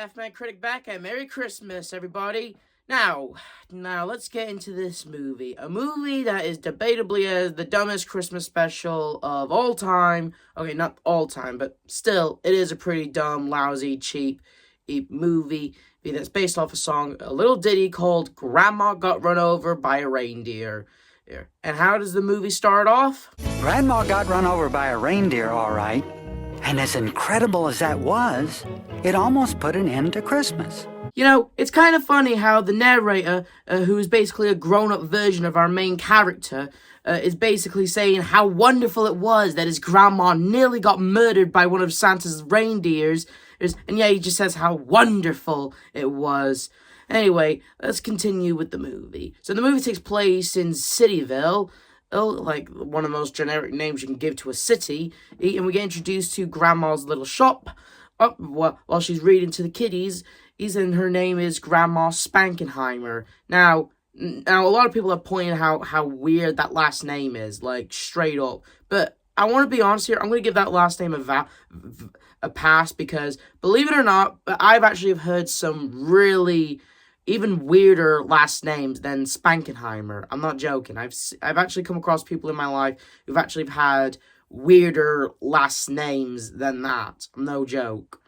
F-Man Critic back, and Merry Christmas, everybody. Now, let's get into this movie. A movie that is debatably as the dumbest Christmas special of all time. Okay, not all time, but still, it is a pretty dumb, lousy, cheap movie that's based off a song, a little ditty called Grandma Got Run Over by a Reindeer. And how does the movie start off? Grandma got run over by a reindeer, all right. And as incredible as that was, it almost put an end to Christmas. You know, it's kind of funny how the narrator, who is basically a grown-up version of our main character, is basically saying how wonderful it was that his grandma nearly got murdered by one of Santa's reindeers. And yeah, he just says how wonderful it was. Anyway, let's continue with the movie. So the movie takes place in Cityville, like one of the most generic names you can give to a city, and we get introduced to Grandma's little shop while she's reading to the kiddies. And her name is Grandma Spankenheimer. Now, a lot of people have pointed out how weird that last name is, like, straight up. But I want to be honest here, I'm going to give that last name a pass, because, believe it or not, I've actually heard some really even weirder last names than Spankenheimer. I'm not joking. I've actually come across people in my life who've actually had weirder last names than that. No joke.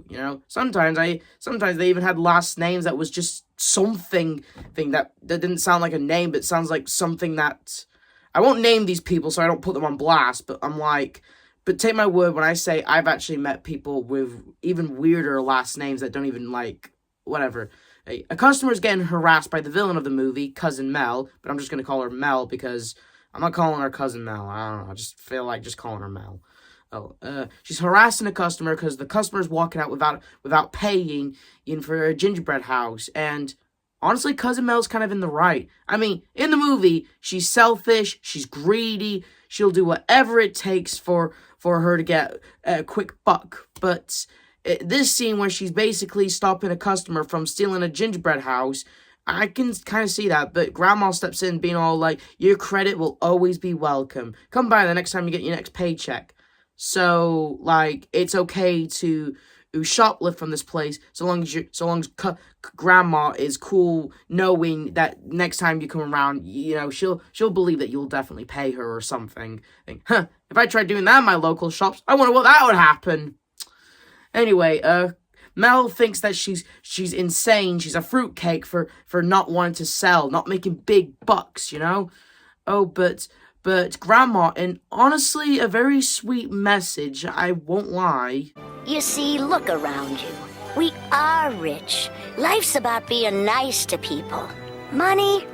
You know, sometimes they even had last names that was just something that didn't sound like a name, but sounds like something that I won't name these people so I don't put them on blast. But I'm like, but take my word when I say I've actually met people with even weirder last names that don't even like whatever. A customer is getting harassed by the villain of the movie, Cousin Mel, but I'm just gonna call her Mel because I'm not calling her Cousin Mel. I don't know. I just feel like just calling her Mel. She's harassing a customer because the customer's walking out without paying in for a gingerbread house. And honestly, Cousin Mel's kind of in the right. I mean, in the movie, she's selfish, she's greedy, she'll do whatever it takes for her to get a quick buck. But this scene where she's basically stopping a customer from stealing a gingerbread house, I can kind of see that, but Grandma steps in being all like, your credit will always be welcome. Come by the next time you get your next paycheck. So, like, it's okay to shoplift from this place so long as Grandma is cool, knowing that next time you come around, you know, she'll believe that you'll definitely pay her or something. Think, if I tried doing that in my local shops, I wonder what that would happen. Anyway, Mel thinks that she's insane. She's a fruitcake for not wanting to sell, not making big bucks, you know? Oh, but Grandma, and honestly, a very sweet message, I won't lie. You see, look around you. We are rich. Life's about being nice to people. Money?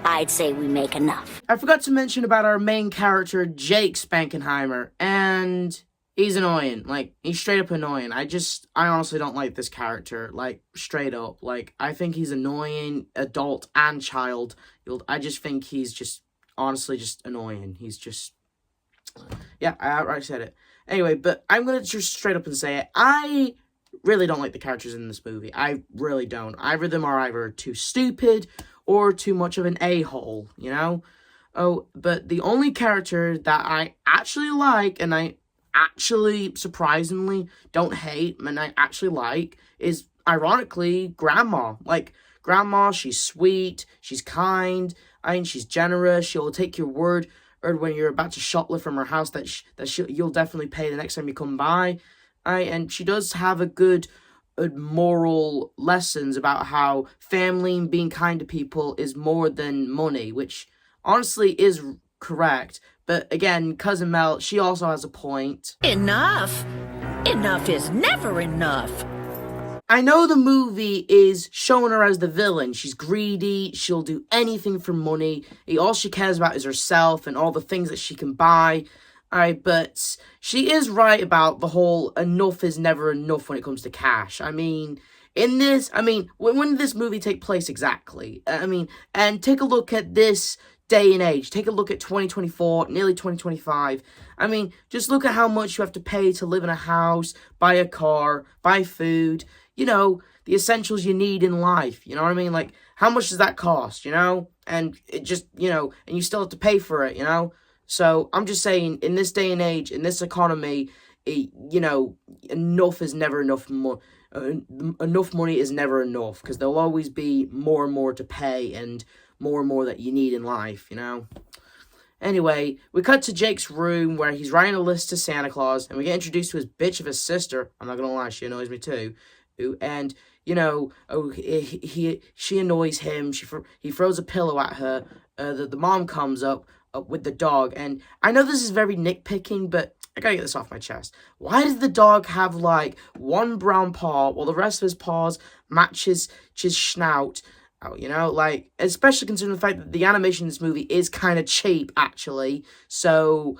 I'd say we make enough. I forgot to mention about our main character, Jake Spankenheimer, and he's annoying. Like, he's straight up annoying. I honestly don't like this character, like, straight up. Like, I think he's annoying, adult and child. I just think he's just honestly just annoying. He's just, yeah, I outright said it. Anyway, but I'm going to just straight up and say it. I really don't like the characters in this movie. I really don't. Either of them are either too stupid or too much of an a-hole, you know? Oh, but the only character that I actually like, and I actually, surprisingly, don't hate, and I actually like, is, ironically, Grandma. Like, Grandma, she's sweet, she's kind, she's generous, she'll take your word or when you're about to shoplift from her house that you'll definitely pay the next time you come by. And she does have a good moral lessons about how family and being kind to people is more than money, which honestly is correct. But again, Cousin Mel, she also has a point. Enough! Enough is never enough! I know the movie is showing her as the villain. She's greedy, she'll do anything for money. All she cares about is herself and all the things that she can buy. But she is right about the whole enough is never enough when it comes to cash. I mean, when did this movie take place exactly? And take a look at this day and age. Take a look at 2024, nearly 2025. Just look at how much you have to pay to live in a house, buy a car, buy food. You know, the essentials you need in life, you know what I mean? Like, how much does that cost, you know? And it just, you know, and you still have to pay for it, you know? So, I'm just saying, in this day and age, in this economy, you know, enough is never enough. Enough money is never enough, because there'll always be more and more to pay and more that you need in life, you know? Anyway, we cut to Jake's room where he's writing a list to Santa Claus, and we get introduced to his bitch of a sister. I'm not gonna lie, she annoys me too. And, you know, she annoys him. He throws a pillow at her. The mom comes up with the dog, and I know this is very nitpicking, but I gotta get this off my chest. Why does the dog have, like, one brown paw while the rest of his paws matches his snout? Oh, you know, like, especially considering the fact that the animation in this movie is kind of cheap, actually. So,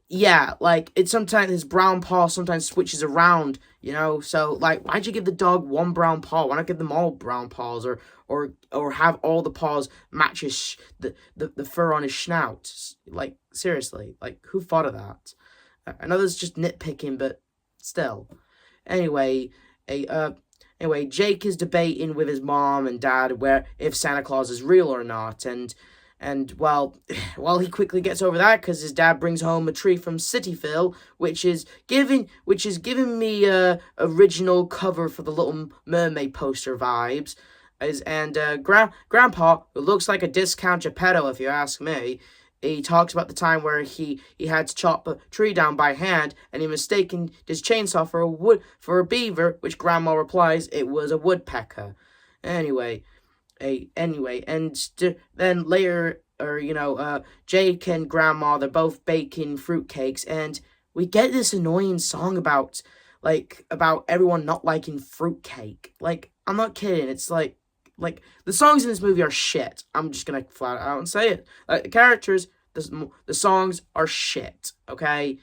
yeah, like, it's sometimes his brown paw sometimes switches around, you know? So, like, why'd you give the dog one brown paw? Why not give them all brown paws, or have all the paws match the fur on his snout? Like, seriously, like, who thought of that? I know this is just nitpicking, but still. Anyway, Jake is debating with his mom and dad where if Santa Claus is real or not, and well, he quickly gets over that because his dad brings home a tree from Cityville, which is giving me original cover for the Little Mermaid poster vibes. Grandpa, who looks like a discount Geppetto if you ask me, he talks about the time where he had to chop a tree down by hand, and he mistaken his chainsaw for a beaver, which Grandma replies it was a woodpecker. Anyway, then later, Jake and Grandma, they're both baking fruitcakes, and we get this annoying song about everyone not liking fruitcake. Like, I'm not kidding. It's like the songs in this movie are shit. I'm just gonna flat out and say it. The characters, the songs are shit. Okay,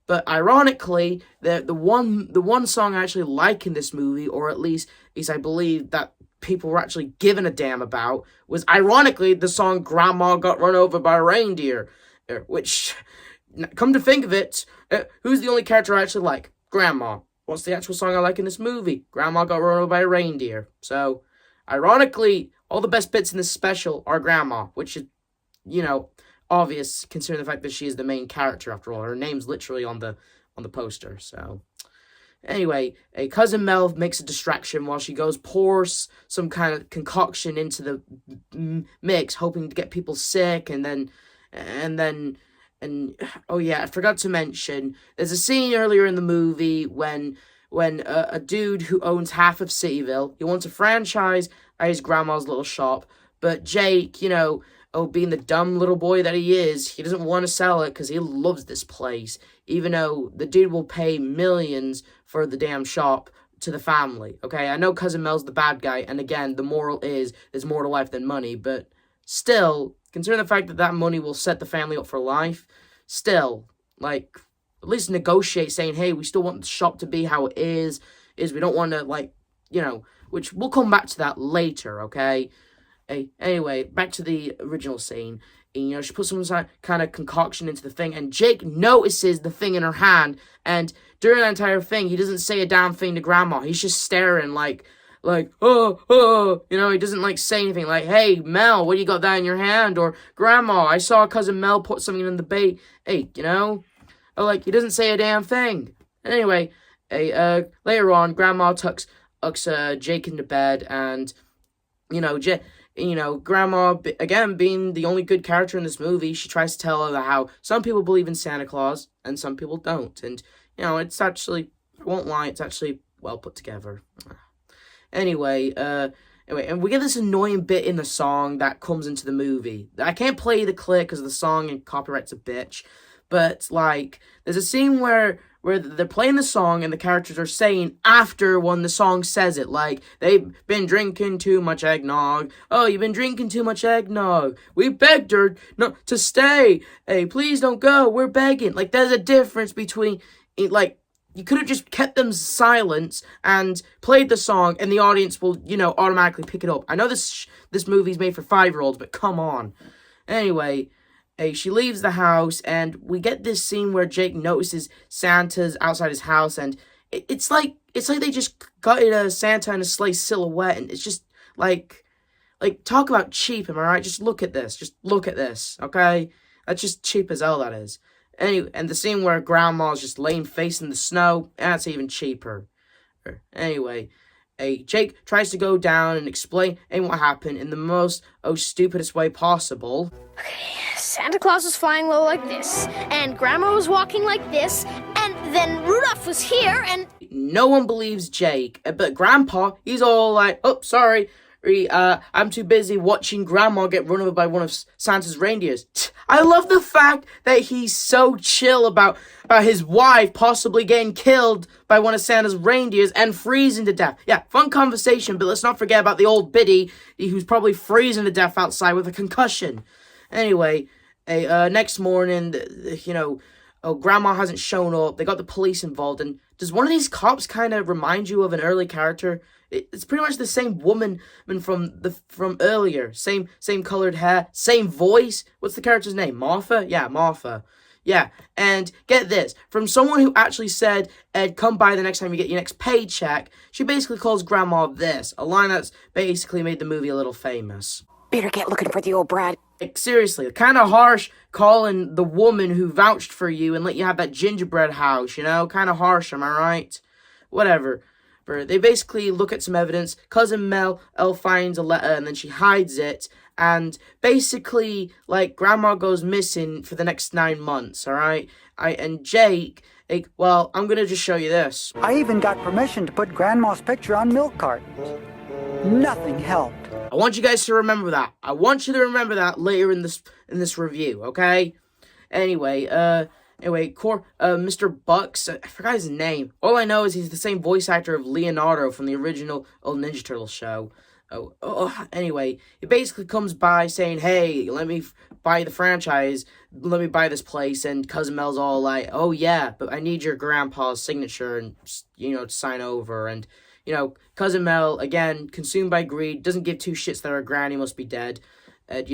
but ironically, the one song I actually like in this movie, or at least I believe that people were actually giving a damn about, was ironically the song "Grandma Got Run Over by a Reindeer," which, come to think of it, who's the only character I actually like? Grandma. What's the actual song I like in this movie? Grandma Got Run Over by a Reindeer. So, ironically, all the best bits in this special are Grandma, which is, obvious considering the fact that she is the main character after all. Her name's literally on the poster. So, anyway, a Cousin Mel makes a distraction while she goes pours some kind of concoction into the mix, hoping to get people sick, and oh yeah, I forgot to mention, there's a scene earlier in the movie when a dude who owns half of Cityville, he wants to franchise at his grandma's little shop, but Jake, being the dumb little boy that he is, he doesn't want to sell it because he loves this place, even though the dude will pay millions for the damn shop to the family, okay? I know Cousin Mel's the bad guy, and again, the moral is, there's more to life than money, but still, considering the fact that money will set the family up for life, still, like, at least negotiate saying, hey, we still want the shop to be how it is we don't want to, which we'll come back to that later, okay? Anyway, back to the original scene. And, she puts some kind of concoction into the thing, and Jake notices the thing in her hand, and during that entire thing, he doesn't say a damn thing to Grandma. He's just staring like, oh, he doesn't, say anything, like, hey, Mel, what do you got that in your hand? Or, Grandma, I saw Cousin Mel put something in the bait, he doesn't say a damn thing. Anyway, later on, Grandma tucks Jake into bed, and, Grandma, again, being the only good character in this movie, she tries to tell her how some people believe in Santa Claus, and some people don't, and, it's actually, I won't lie, it's actually well put together. Anyway, and we get this annoying bit in the song that comes into the movie. I can't play the clip because the song and copyright's a bitch, but, there's a scene where they're playing the song and the characters are saying after when the song says it, like, they've been drinking too much eggnog. Oh, you've been drinking too much eggnog. We begged her not to stay. Hey, please don't go. We're begging. Like, there's a difference between, you could have just kept them silent and played the song, and the audience will, automatically pick it up. I know this movie's made for 5-year-olds, but come on. Anyway, she leaves the house, and we get this scene where Jake notices Santa's outside his house, and it's like they just got a Santa in a sleigh silhouette, and it's just like talk about cheap, am I right? Just look at this, okay? That's just cheap as hell, that is. Anyway, and the scene where Grandma's just laying face in the snow, that's even cheaper. Anyway, Jake tries to go down and explain what happened in the most stupidest way possible. Santa Claus was flying low like this, and Grandma was walking like this, and then Rudolph was here, and... No one believes Jake, but Grandpa, he's all like, oh, sorry, I'm too busy watching Grandma get run over by one of Santa's reindeers. I love the fact that he's so chill about his wife possibly getting killed by one of Santa's reindeers and freezing to death. Yeah, fun conversation, but let's not forget about the old biddy who's probably freezing to death outside with a concussion. Anyway, next morning, Grandma hasn't shown up. They got the police involved, and does one of these cops kind of remind you of an early character? It's pretty much the same woman from earlier. Same colored hair, same voice. What's the character's name? Martha? Yeah, Martha. Yeah, and get this. From someone who actually said, Ed, come by the next time you get your next paycheck, she basically calls Grandma this, a line that's basically made the movie a little famous. Better get looking for the old Brad. Like, seriously, kind of harsh calling the woman who vouched for you and let you have that gingerbread house, Kind of harsh, am I right? Whatever. They basically look at some evidence. Cousin Mel finds a letter and then she hides it. And basically, Grandma goes missing for the next 9 months, alright? And Jake, well, I'm gonna just show you this. I even got permission to put Grandma's picture on milk cartons. Nothing helped. I want you guys to remember that. I want you to remember that later in this review, okay? Anyway, Mr. Bucks, I forgot his name. All I know is he's the same voice actor of Leonardo from the original old Ninja Turtle show. Anyway, he basically comes by saying, hey, let me buy the franchise, let me buy this place, and Cousin Mel's all like, oh yeah, but I need your grandpa's signature and, to sign over, and, Cousin Mel, again, consumed by greed, doesn't give two shits that her granny must be dead, and,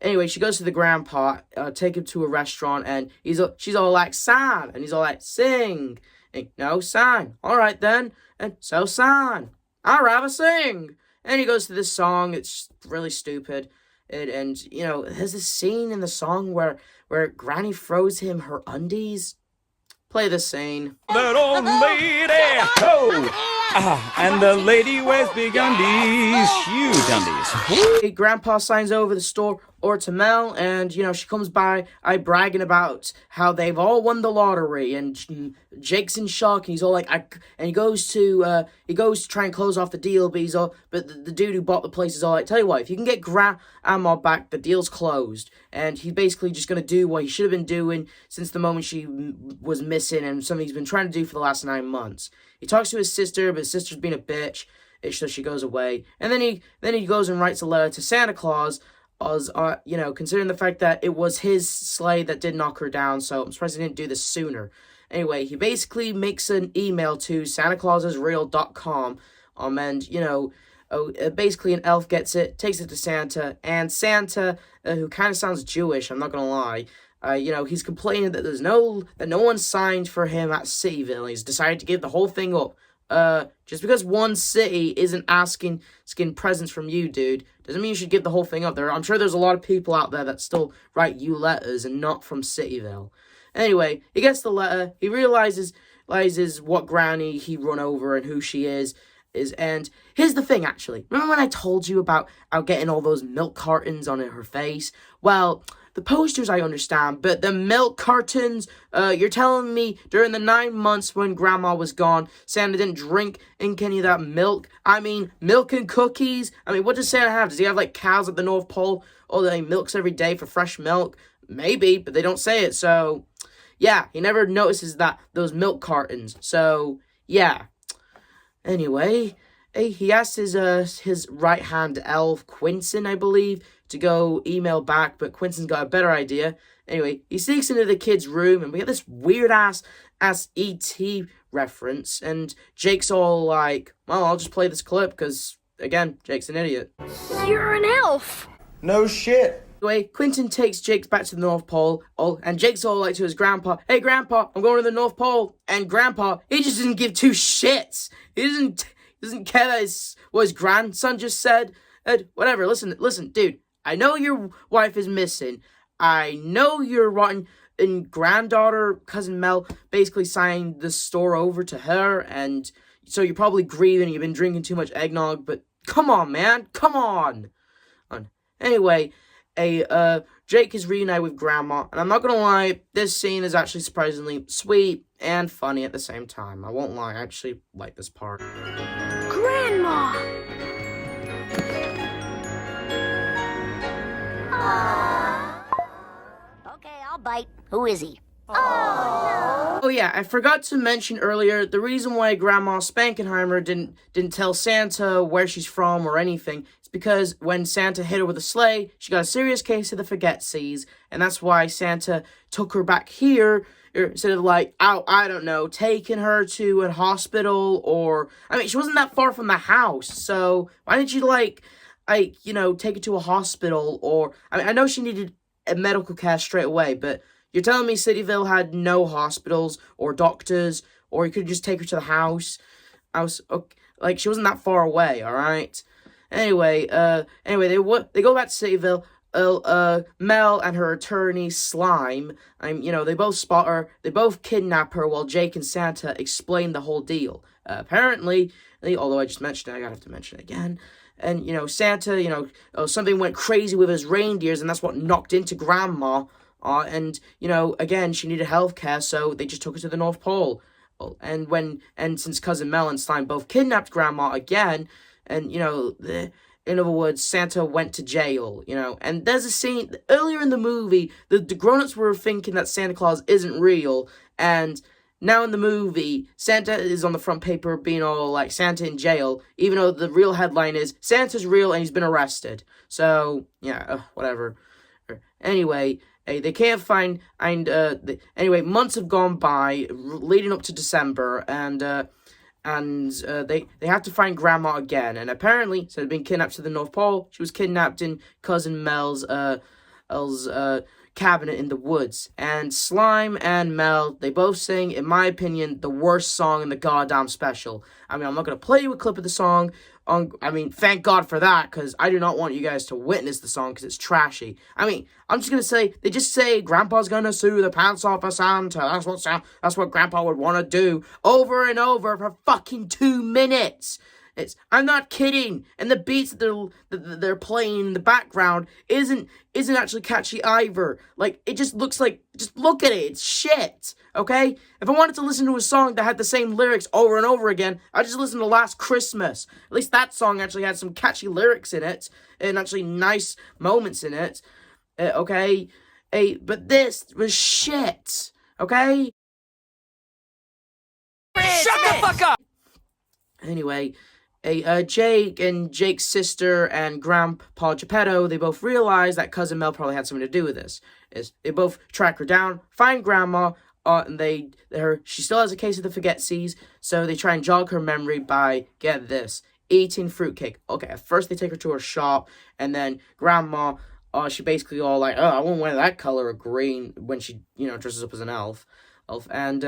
anyway, she goes to the grandpa, take him to a restaurant, and she's all like, sign, and he's all like, sing, and, no, sign, alright then, and so sign. I'd rather sing. And he goes to this song. It's really stupid. And there's this scene in the song where Granny throws him her undies. Play the scene. That old lady, and the lady wears big undies, huge undies. Grandpa signs over the store or to Mel, and she comes by, bragging about how they've all won the lottery, and Jake's in shock, and he's all like, and he goes to try and close off the deal, but the dude who bought the place is all like, tell you what, if you can get Grandma back, the deal's closed, and he's basically just gonna do what he should have been doing since the moment she was missing, and something he's been trying to do for the last 9 months. He talks to his sister, but his sister's being a bitch, so she goes away, and then he goes and writes a letter to Santa Claus, considering the fact that it was his sleigh that did knock her down, so I'm surprised he didn't do this sooner. Anyway, he basically makes an email to SantaClausIsReal.com, and, basically an elf gets it, takes it to Santa, and Santa, who kind of sounds Jewish, I'm not gonna lie, he's complaining that that no one signed for him at Cityville. He's decided to give the whole thing up. Just because one city isn't asking presents from you, dude, doesn't mean you should give the whole thing up. I'm sure there's a lot of people out there that still write you letters and not from Cityville. Anyway, he gets the letter, he realizes what granny he run over and who she is, and here's the thing, actually. Remember when I told you about getting all those milk cartons on her face? Well, the posters I understand, but the milk cartons, you're telling me during the 9 months when Grandma was gone, Santa didn't drink any of that milk? I mean, milk and cookies? I mean, what does Santa have? Does he have, cows at the North Pole? Or that he milks every day for fresh milk? Maybe, but they don't say it, so... yeah, he never notices those milk cartons, so, yeah. Anyway, he asked his right-hand elf, Quinton, I believe, to go email back, but Quinton's got a better idea. Anyway, he sneaks into the kid's room, and we get this weird-ass E.T. reference, and Jake's all like, well, I'll just play this clip, because, again, Jake's an idiot. You're an elf. No shit. Anyway, Quinton takes Jake back to the North Pole, and Jake's all like to his grandpa, hey grandpa, I'm going to the North Pole, and grandpa, he just doesn't give two shits. He doesn't care that what his grandson just said. Whatever, listen, dude, I know your wife is missing. I know you're rotten, and granddaughter, cousin Mel, basically signed the store over to her, and so you're probably grieving, you've been drinking too much eggnog, but come on, man, come on! Anyway, Jake is reunited with Grandma, and I'm not gonna lie, this scene is actually surprisingly sweet and funny at the same time. I won't lie, I actually like this part. Grandma! Okay, I'll bite. Who is he? Oh yeah, I forgot to mention earlier, the reason why Grandma Spankenheimer didn't tell Santa where she's from or anything, is because when Santa hit her with a sleigh, she got a serious case of the forget-seas, and that's why Santa took her back here, instead of I don't know, taking her to a hospital, or, I mean, she wasn't that far from the house, so why didn't you, take her to a hospital, or, I mean, I know she needed a medical care straight away, but you're telling me Cityville had no hospitals or doctors, or you could just take her to the house? She wasn't that far away, alright? Anyway, they go back to Cityville. Mel and her attorney, Slime, they both spot her, they both kidnap her while Jake and Santa explain the whole deal. Apparently, although I just mentioned it, I gotta have to mention it again, and, Santa, something went crazy with his reindeers, and that's what knocked into Grandma, and, again, she needed health care, so they just took her to the North Pole. And since Cousin Mel and Slime both kidnapped Grandma again, and, in other words, Santa went to jail, and there's a scene, earlier in the movie, the grown-ups were thinking that Santa Claus isn't real, and now in the movie, Santa is on the front paper being all like, Santa in jail, even though the real headline is, Santa's real and he's been arrested. So, yeah, whatever. Anyway, they can't find, anyway, months have gone by, leading up to December, and they have to find Grandma again, and apparently, instead of being kidnapped to the North Pole, she was kidnapped in Cousin Mel's cabinet in the woods, and Slime and Mel, they both sing, in my opinion, the worst song in the goddamn special. I mean, I'm not gonna play you a clip of the song, thank God for that, because I do not want you guys to witness the song, because it's trashy. I mean, I'm just gonna say, they just say, Grandpa's gonna sue the pants off of Santa, that's what Grandpa would want to do, over and over for fucking 2 minutes. I'm not kidding, and the beats that they're playing in the background isn't actually catchy either. It just looks like, just look at it, it's shit, okay? If I wanted to listen to a song that had the same lyrics over and over again, I'd just listen to Last Christmas. At least that song actually had some catchy lyrics in it, and actually nice moments in it, okay? But this was shit, okay? Shut the fuck up! Anyway, Jake and Jake's sister and Grandpa Geppetto, they both realize that Cousin Mel probably had something to do with this. They both track her down, find Grandma, and she still has a case of the forget-seas, so they try and jog her memory by, get this, eating fruitcake. Okay, at first they take her to her shop, and then Grandma, she basically all like, I won't wear that color of green when she, dresses up as an elf, and,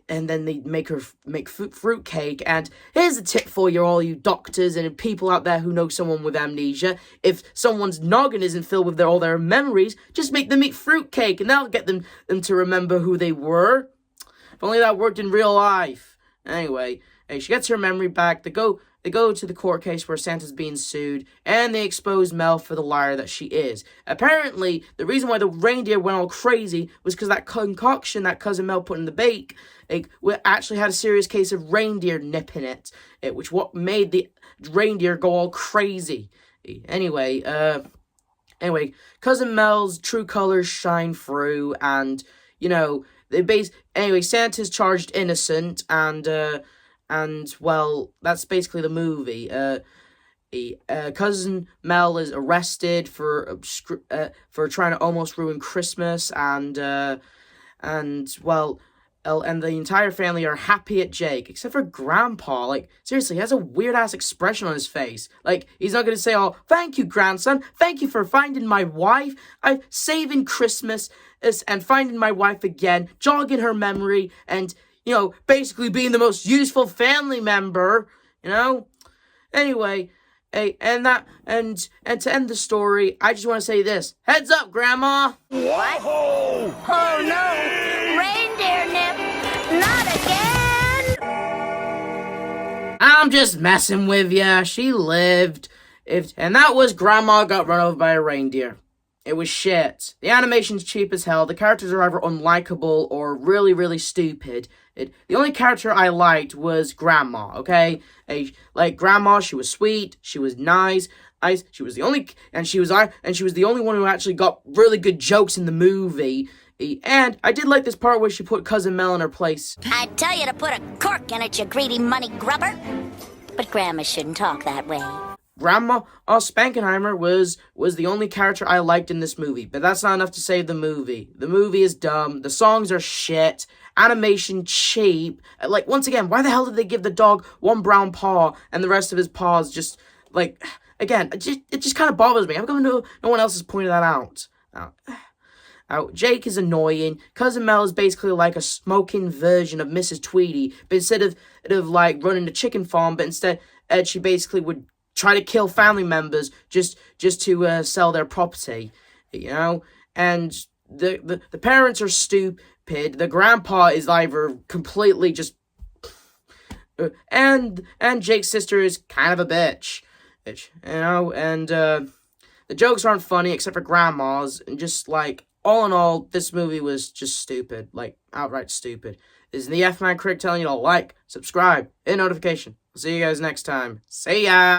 and then they make her make fruitcake, and here's a tip for all you doctors and people out there who know someone with amnesia. If someone's noggin isn't filled with all their memories, just make them eat fruitcake, and that'll get them to remember who they were. If only that worked in real life. Anyway, she gets her memory back. They go to the court case where Santa's being sued, and they expose Mel for the liar that she is. Apparently, the reason why the reindeer went all crazy was because that concoction that Cousin Mel put in the bake, actually had a serious case of reindeer nip in it, which what made the reindeer go all crazy. Anyway, Cousin Mel's true colors shine through, and, Santa's charged innocent, and, well, that's basically the movie. Cousin Mel is arrested for trying to almost ruin Christmas, and the entire family are happy at Jake, except for Grandpa. Seriously, he has a weird-ass expression on his face. He's not gonna say, thank you, grandson, thank you for finding my wife, I'm saving Christmas, and finding my wife again, jogging her memory, and, basically being the most useful family member, Anyway, Hey, and to end the story, I just want to say this. Heads up, Grandma! What? Oh no! Reindeer Nip! Not again! I'm just messing with ya. She lived. And that was Grandma got run over by a reindeer. It was shit. The animation's cheap as hell. The characters are either unlikable or really, really stupid. The only character I liked was Grandma, okay? Grandma, she was sweet, she was nice. She was the only one who actually got really good jokes in the movie. And I did like this part where she put Cousin Mel in her place. I tell you to put a cork in it, you greedy money grubber. But Grandma shouldn't talk that way. Grandma Spankenheimer was the only character I liked in this movie, but that's not enough to save the movie. The movie is dumb. The songs are shit. Animation cheap. Once again, why the hell did they give the dog one brown paw and the rest of his paws just, again, it just kind of bothers me. How come no one else has pointed that out? Jake is annoying. Cousin Mel is basically like a smoking version of Mrs. Tweedy, but instead of running a chicken farm, but instead she basically would try to kill family members just to sell their property, and the parents are stupid. The grandpa is either completely just and Jake's sister is kind of a bitch, and the jokes aren't funny except for Grandma's, and just all in all, this movie was just stupid, outright stupid. This is the F-Man Critic telling you to like, subscribe, hit notification. I'll see you guys next time. See ya!